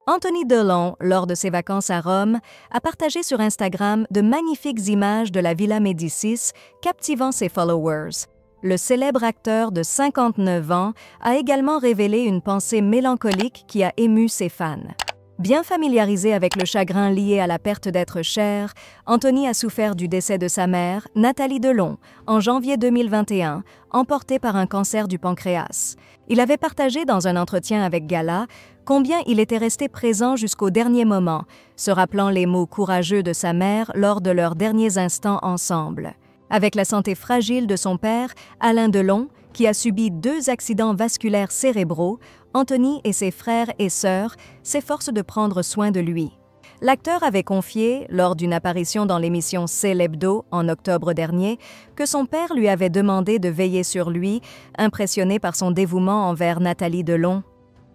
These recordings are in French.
Anthony Delon, lors de ses vacances à Rome, a partagé sur Instagram de magnifiques images de la Villa Médicis, captivant ses followers. Le célèbre acteur de 59 ans a également révélé une pensée mélancolique qui a ému ses fans. Bien familiarisé avec le chagrin lié à la perte d'êtres chers, Anthony a souffert du décès de sa mère, Nathalie Delon, en janvier 2021, emportée par un cancer du pancréas. Il avait partagé dans un entretien avec Gala combien il était resté présent jusqu'au dernier moment, se rappelant les mots courageux de sa mère lors de leurs derniers instants ensemble. Avec la santé fragile de son père, Alain Delon, qui a subi 2 accidents vasculaires cérébraux, Anthony et ses frères et sœurs s'efforcent de prendre soin de lui. L'acteur avait confié, lors d'une apparition dans l'émission C'est l'Hebdo en octobre dernier, que son père lui avait demandé de veiller sur lui, impressionné par son dévouement envers Nathalie Delon.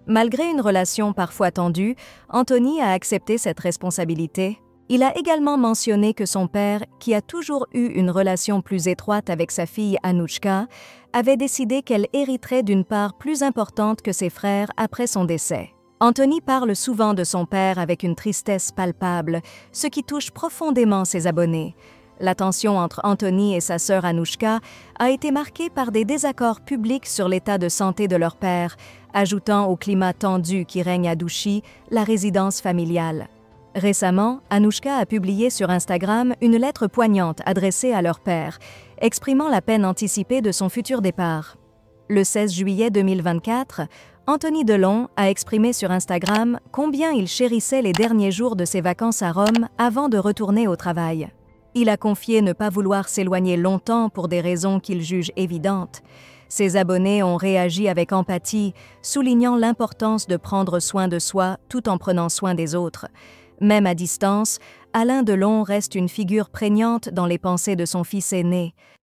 Malgré une relation parfois tendue, Anthony a accepté cette responsabilité. Il a également mentionné que son père, qui a toujours eu une relation plus étroite avec sa fille Anouchka, avait décidé qu'elle hériterait d'une part plus importante que ses frères après son décès. Anthony parle souvent de son père avec une tristesse palpable, ce qui touche profondément ses abonnés. La tension entre Anthony et sa sœur Anouchka a été marquée par des désaccords publics sur l'état de santé de leur père, ajoutant au climat tendu qui règne à Douchy, la résidence familiale. Récemment, Anouchka a publié sur Instagram une lettre poignante adressée à leur père, exprimant la peine anticipée de son futur départ. Le 16 juillet 2024, Anthony Delon a exprimé sur Instagram combien il chérissait les derniers jours de ses vacances à Rome avant de retourner au travail. Il a confié ne pas vouloir s'éloigner longtemps pour des raisons qu'il juge évidentes. Ses abonnés ont réagi avec empathie, soulignant l'importance de prendre soin de soi tout en prenant soin des autres. Même à distance, Alain Delon reste une figure prégnante dans les pensées de son fils aîné.